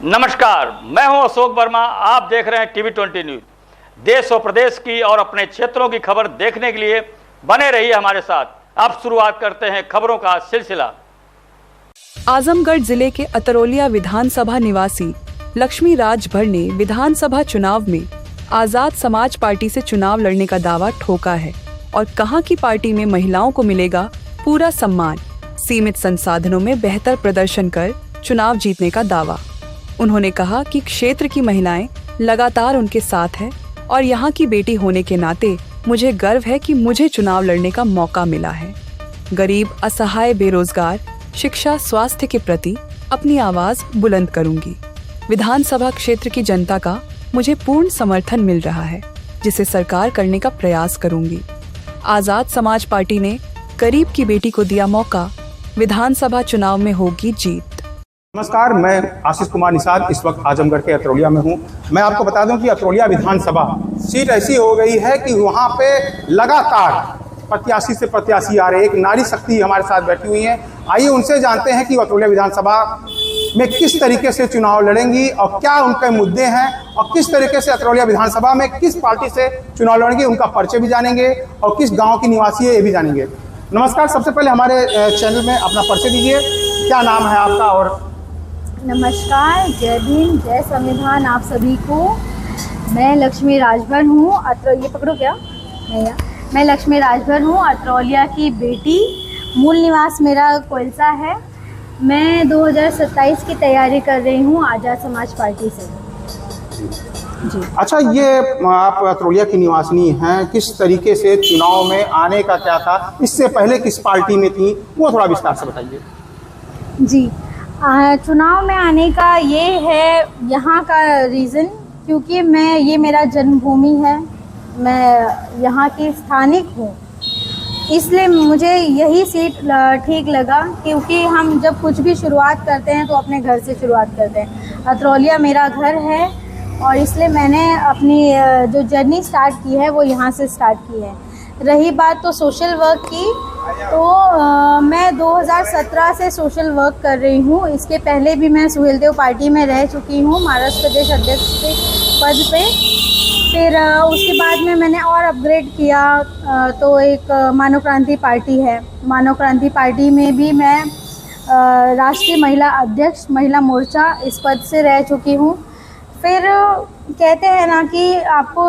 नमस्कार, मैं हूं अशोक वर्मा। आप देख रहे हैं टीवी20 न्यूज। देश और प्रदेश की और अपने क्षेत्रों की खबर देखने के लिए बने रहिए हमारे साथ। अब शुरुआत करते हैं खबरों का सिलसिला। आजमगढ़ जिले के अतरौलिया विधानसभा निवासी लक्ष्मी राजभर ने विधानसभा चुनाव में आजाद समाज पार्टी से चुनाव लड़ने का दावा ठोका है और कहा कि पार्टी में महिलाओं को मिलेगा पूरा सम्मान, सीमित संसाधनों में बेहतर प्रदर्शन कर चुनाव जीतने का दावा। उन्होंने कहा कि क्षेत्र की महिलाएं लगातार उनके साथ हैं और यहां की बेटी होने के नाते मुझे गर्व है कि मुझे चुनाव लड़ने का मौका मिला है। गरीब, असहाय, बेरोजगार, शिक्षा, स्वास्थ्य के प्रति अपनी आवाज बुलंद करूंगी। विधानसभा क्षेत्र की जनता का मुझे पूर्ण समर्थन मिल रहा है, जिसे सरकार करने का प्रयास करूंगी। आजाद समाज पार्टी ने गरीब की बेटी को दिया मौका, विधानसभा चुनाव में होगी जीत। नमस्कार, मैं आशीष कुमार निषाद इस वक्त आजमगढ़ के अतरौलिया में हूं। मैं आपको बता दूं कि अतरौलिया विधानसभा सीट ऐसी हो गई है कि वहां पे लगातार प्रत्याशी से प्रत्याशी आ रहे। एक नारी शक्ति हमारे साथ बैठी हुई है। आइए उनसे जानते हैं कि अतरौलिया विधानसभा में किस तरीके से चुनाव लड़ेंगी और क्या उनके मुद्दे हैं और किस तरीके से अतरौलिया विधानसभा में किस पार्टी से चुनाव लड़ेंगे, उनका परिचय भी जानेंगे और किस गाँव की निवासी है ये भी जानेंगे। नमस्कार, सबसे पहले हमारे चैनल में अपना परिचय दीजिए। क्या नाम है आपका? और नमस्कार, जय भीम, जय संविधान आप सभी को। मैं लक्ष्मी राजभर हूँ। ये पकड़ो क्या? मैं लक्ष्मी राजभर हूँ, अतरौलिया की बेटी। मूल निवास मेरा कोयलसा है। मैं 2027 की तैयारी कर रही हूँ आजाद समाज पार्टी से। जी। अच्छा, ये आप अतरौलिया की निवासिनी हैं, किस तरीके से चुनाव में आने का क्या था? इससे पहले किस पार्टी में थी, वो थोड़ा विस्तार से बताइए। जी, चुनाव में आने का ये है यहाँ का रीज़न, क्योंकि ये मेरा जन्मभूमि है। मैं यहाँ की स्थानिक हूँ, इसलिए मुझे यही सीट ठीक लगा। क्योंकि हम जब कुछ भी शुरुआत करते हैं तो अपने घर से शुरुआत करते हैं। अतरौलिया मेरा घर है और इसलिए मैंने अपनी जो जर्नी स्टार्ट की है वो यहाँ से स्टार्ट की है। रही बात तो सोशल वर्क की, तो मैं 2017 से सोशल वर्क कर रही हूँ। इसके पहले भी मैं सुहेलदेव पार्टी में रह चुकी हूँ, महाराष्ट्र प्रदेश अध्यक्ष के पद पे। फिर उसके बाद में मैंने और अपग्रेड किया, तो एक मानव क्रांति पार्टी है। मानव क्रांति पार्टी में भी मैं राष्ट्रीय महिला अध्यक्ष, महिला मोर्चा, इस पद से रह चुकी हूँ। फिर कहते हैं ना कि आपको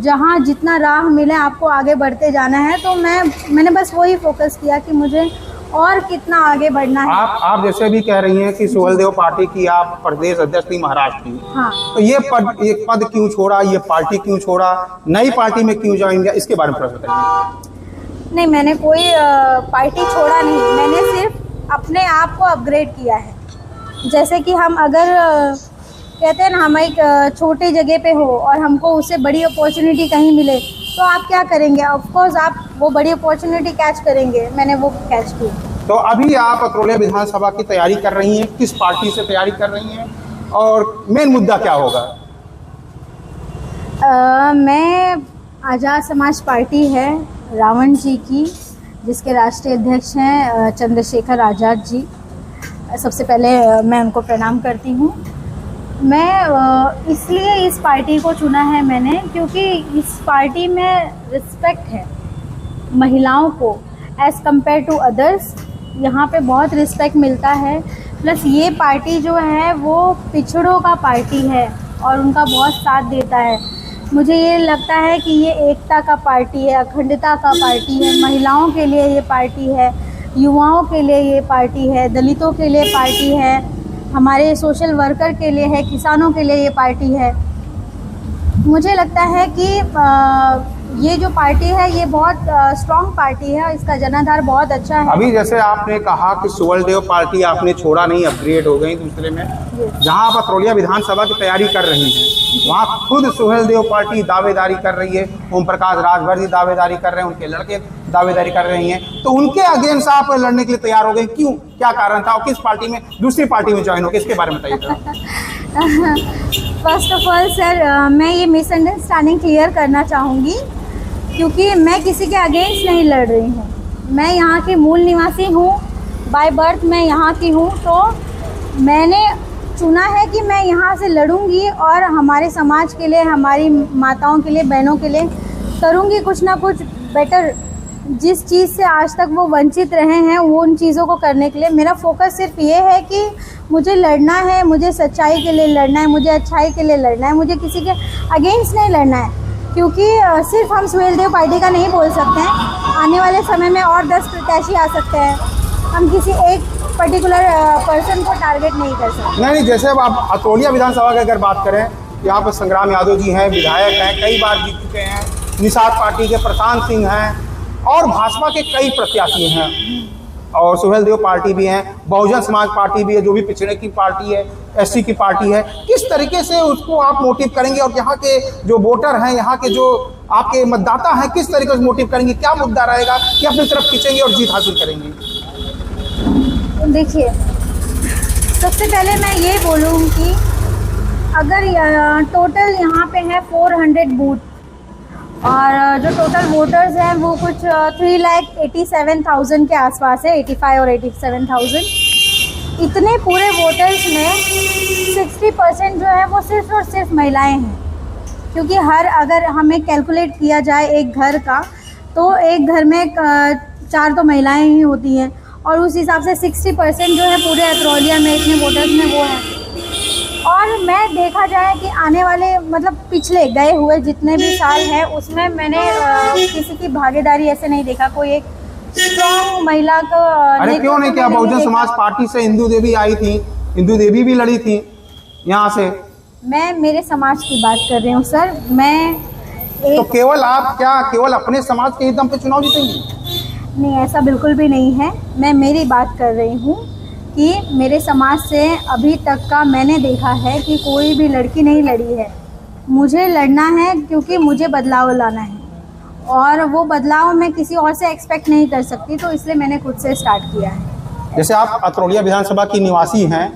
जहाँ जितना राह मिले आपको आगे बढ़ते जाना है, तो मैंने बस वही फोकस किया कि मुझे और कितना आगे बढ़ना है। आप जैसे भी कह रही हैं कि सुहेलदेव पार्टी की आप प्रदेश अध्यक्ष थी महाराष्ट्र की। हाँ। तो ये पद क्यों छोड़ा, ये पार्टी क्यों छोड़ा, नई पार्टी में क्यों ज्वाइन किया, इसके बारे में थोड़ा बताइए। नहीं, मैंने कोई पार्टी छोड़ा नहीं, मैंने सिर्फ अपने आप को अपग्रेड किया है। जैसे कि हम अगर कहते हैं ना, हम एक छोटे जगह पे हो और हमको उससे बड़ी अपॉर्चुनिटी कहीं मिले तो आप क्या करेंगे? ऑफ कोर्स आप वो बड़ी अपॉर्चुनिटी कैच करेंगे। मैंने वो कैच की। तो अभी आप अतरौलिया विधानसभा की तैयारी कर रही हैं, किस पार्टी से तैयारी कर रही हैं और मेन मुद्दा क्या होगा? मैं आजाद समाज पार्टी है रावण जी की, जिसके राष्ट्रीय अध्यक्ष हैं चंद्रशेखर आज़ाद जी। सबसे पहले मैं उनको प्रणाम करती हूँ। मैं इसलिए इस पार्टी को चुना है मैंने, क्योंकि इस पार्टी में रिस्पेक्ट है महिलाओं को एज़ कम्पेयर टू अदर्स। यहाँ पे बहुत रिस्पेक्ट मिलता है। प्लस ये पार्टी जो है वो पिछड़ों का पार्टी है और उनका बहुत साथ देता है। मुझे ये लगता है कि ये एकता का पार्टी है, अखंडता का पार्टी है। महिलाओं के लिए ये पार्टी है, युवाओं के लिए ये पार्टी है, दलितों के लिए पार्टी है, हमारे सोशल वर्कर के लिए है, किसानों के लिए ये पार्टी है। मुझे लगता है कि ये जो पार्टी है ये बहुत स्ट्रॉन्ग पार्टी है, इसका जनाधार बहुत अच्छा है। अभी जैसे आपने कहा कि सुहेलदेव पार्टी आपने छोड़ा नहीं, अपग्रेड हो गई दूसरे में। जहां आप अतरौलिया विधानसभा की तैयारी कर रही हैं, वहाँ खुद सुहेलदेव पार्टी दावेदारी कर रही है। ओम प्रकाश राजभर जी दावेदारी कर रहे हैं, उनके लड़के दावेदारी कर रही हैं। तो उनके अगेंस्ट आप लड़ने के लिए तैयार हो गए, क्यों, क्या कारण था और किस पार्टी में, दूसरी पार्टी में ज्वाइन हो गए, इसके बारे में बताइए। फर्स्ट ऑफ ऑल सर, मैं ये मिसअंडरस्टैंडिंग क्लियर करना चाहूँगी, क्योंकि मैं किसी के अगेंस्ट नहीं लड़ रही हूँ। मैं यहाँ की मूल निवासी हूँ, बाय बर्थ मैं यहाँ की हूँ। तो मैंने चुना है कि मैं यहाँ से लड़ूंगी और हमारे समाज के लिए, हमारी माताओं के लिए, बहनों के लिए करूँगी कुछ ना कुछ बेटर। जिस चीज़ से आज तक वो वंचित रहे हैं वो उन चीज़ों को करने के लिए मेरा फोकस सिर्फ ये है कि मुझे लड़ना है, मुझे सच्चाई के लिए लड़ना है, मुझे अच्छाई के लिए लड़ना है, मुझे किसी के अगेंस्ट नहीं लड़ना है। क्योंकि सिर्फ हम सुहेलदेव पार्टी का नहीं बोल सकते हैं, आने वाले समय में और 10 प्रत्याशी आ सकते हैं। हम किसी एक पर्टिकुलर पर्सन को टारगेट नहीं कर सकते। नहीं, जैसे अब आप अतरौलिया विधानसभा की अगर बात करें, यहाँ पर संग्राम यादव जी हैं, विधायक हैं, कई बार जीत चुके हैं, निषाद पार्टी के प्रशांत सिंह हैं और भाजपा के कई प्रत्याशी हैं और सुहेलदेव पार्टी भी हैं, बहुजन समाज पार्टी भी है जो भी पिछड़े की पार्टी है, एससी की पार्टी है। किस तरीके से उसको आप मोटिव करेंगे और यहाँ के जो वोटर हैं, यहाँ के जो आपके मतदाता हैं, किस तरीके से मोटिव करेंगे? क्या मुद्दा रहेगा कि अपनी तरफ खींचेंगे और जीत हासिल करेंगे? देखिए, सबसे पहले मैं ये बोलूँ कि अगर टोटल यहाँ पे है 400 बूथ और जो टोटल वोटर्स हैं वो कुछ 3,87,000 के आसपास है, 85 और 87,000। इतने पूरे वोटर्स में 60% जो है वो सिर्फ और सिर्फ महिलाएं हैं। क्योंकि अगर हमें कैलकुलेट किया जाए एक घर का, तो एक घर में 4 तो महिलाएं ही होती हैं और उस हिसाब से 60% जो है पूरे अतरौलिया में इतने वोटर्स में वो हैं। और मैं देखा जाए कि आने वाले मतलब पिछले गए हुए जितने भी साल हैं उसमें मैंने किसी की भागीदारी ऐसे नहीं देखा, कोई एक स्ट्रॉन्ग महिला को। अरे क्यों नहीं किया? बहुजन समाज पार्टी से इंदू देवी आई थी, इंदू देवी भी लड़ी थी यहाँ से। मैं मेरे समाज की बात कर रही हूँ सर। मैं तो केवल आप क्या केवल अपने समाज के दम पे चुनाव जीतेंगी? नहीं, ऐसा बिल्कुल भी नहीं है। मैं मेरी बात कर रही हूँ कि मेरे समाज से अभी तक का मैंने देखा है कि कोई भी लड़की नहीं लड़ी है। मुझे लड़ना है क्योंकि मुझे बदलाव लाना है और वो बदलाव मैं किसी और से एक्सपेक्ट नहीं कर सकती, तो इसलिए मैंने खुद से स्टार्ट किया है। जैसे आप अतरौलिया विधानसभा की निवासी हैं,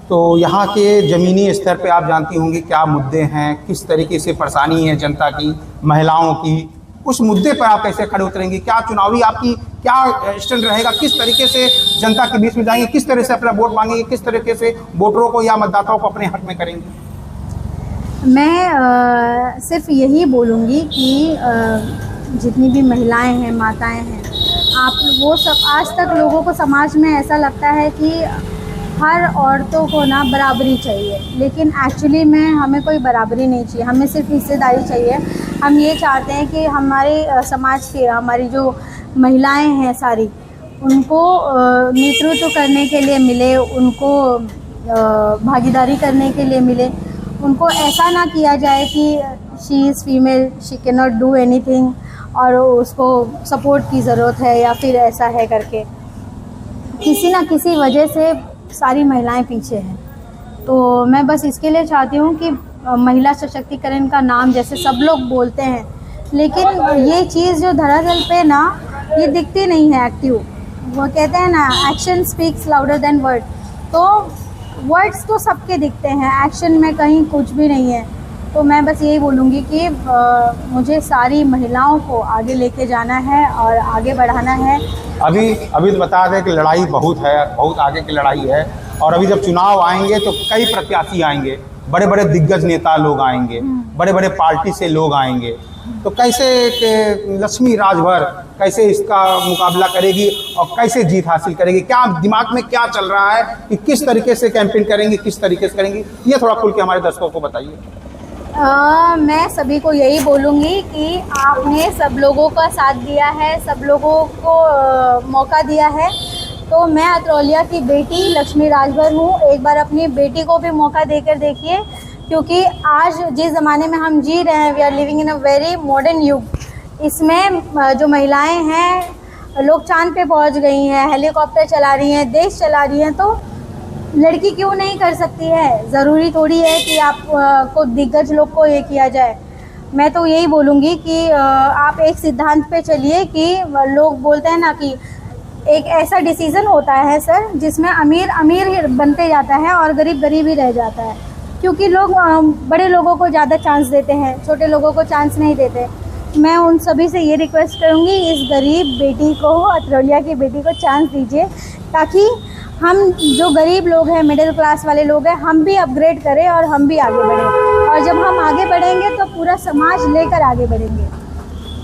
तो यहाँ के ज़मीनी स्तर पे आप जानती होंगी क्या मुद्दे हैं, किस तरीके से परेशानी है जनता की, महिलाओं की। उस मुद्दे पर आप कैसे खड़े उतरेंगी? क्या चुनावी आपकी क्या स्टैंड रहेगा? किस तरीके से जनता के बीच में जाएंगे? किस तरह से अपना वोट मांगेंगे? किस तरीके से वोटरों को या मतदाताओं को अपने हक में करेंगे? मैं सिर्फ यही बोलूँगी कि जितनी भी महिलाएं हैं, माताएं हैं, आप वो सब आज तक लोगों को समाज में ऐसा लगता है कि हर औरतों को ना बराबरी चाहिए, लेकिन एक्चुअली में हमें कोई बराबरी नहीं चाहिए, हमें सिर्फ हिस्सेदारी चाहिए। हम ये चाहते हैं कि हमारे समाज के, हमारी जो महिलाएं हैं सारी, उनको नेतृत्व करने के लिए मिले, उनको भागीदारी करने के लिए मिले। उनको ऐसा ना किया जाए कि she is female, she can not do anything और उसको सपोर्ट की ज़रूरत है या फिर ऐसा है करके। किसी ना किसी वजह से सारी महिलाएं पीछे हैं। तो मैं बस इसके लिए चाहती हूँ कि महिला सशक्तिकरण का नाम जैसे सब लोग बोलते हैं, लेकिन ये चीज़ जो धरातल पे ना ये दिखती नहीं है एक्टिव। वो कहते हैं ना, action speaks louder than word. तो वर्ड्स तो सबके दिखते हैं, एक्शन में कहीं कुछ भी नहीं है। तो मैं बस यही बोलूँगी कि मुझे सारी महिलाओं को आगे लेके जाना है और आगे बढ़ाना है। अभी तो बता दें कि लड़ाई बहुत है, बहुत आगे की लड़ाई है और अभी जब चुनाव आएंगे तो कई प्रत्याशी आएंगे, बड़े बड़े दिग्गज नेता लोग आएंगे, बड़े बड़े पार्टी से लोग आएंगे। तो कैसे लक्ष्मी राजभर कैसे इसका मुकाबला करेगी और कैसे जीत हासिल करेगी? क्या दिमाग में क्या चल रहा है कि किस तरीके से कैंपेन करेंगी, किस तरीके से करेंगी? ये थोड़ा खुल के हमारे दर्शकों को बताइए। मैं सभी को यही बोलूँगी कि आपने सब लोगों का साथ दिया है, सब लोगों को मौका दिया है। तो मैं अतरौलिया की बेटी लक्ष्मी राजभर हूँ। एक बार अपनी बेटी को भी मौका देकर देखिए, क्योंकि आज जिस ज़माने में हम जी रहे हैं, we are living in a very modern युग। इसमें जो महिलाएं हैं, लोग चांद पे पहुंच गई हैं, हेलीकॉप्टर चला रही हैं, देश चला रही हैं, तो लड़की क्यों नहीं कर सकती है? ज़रूरी थोड़ी है कि आप को दिग्गज लोग को ये किया जाए। मैं तो यही बोलूँगी कि आप एक सिद्धांत पे चलिए कि लोग बोलते हैं ना कि एक ऐसा डिसीज़न होता है सर जिसमें अमीर अमीर बनते जाता है और गरीब गरीब ही रह जाता है, क्योंकि लोग बड़े लोगों को ज़्यादा चांस देते हैं, छोटे लोगों को चांस नहीं देते। मैं उन सभी से ये रिक्वेस्ट करूँगी, इस गरीब बेटी को, अतरौलिया की बेटी को चांस दीजिए, ताकि हम जो गरीब लोग हैं, मिडिल क्लास वाले लोग हैं, हम भी अपग्रेड करें और हम भी आगे बढ़ें। और जब हम आगे बढ़ेंगे तो पूरा समाज लेकर आगे बढ़ेंगे।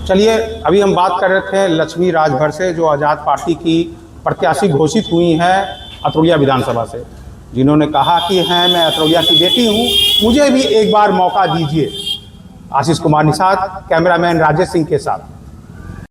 चलिए, अभी हम बात कर रहे थे लक्ष्मी राजभर से, जो आज़ाद पार्टी की प्रत्याशी घोषित हुई हैं अतरौलिया विधानसभा से, जिन्होंने कहा कि हैं मैं अतरौलिया की बेटी हूं, मुझे भी एक बार मौका दीजिए। आशीष कुमार निषाद, कैमरामैन राजेश सिंह के साथ।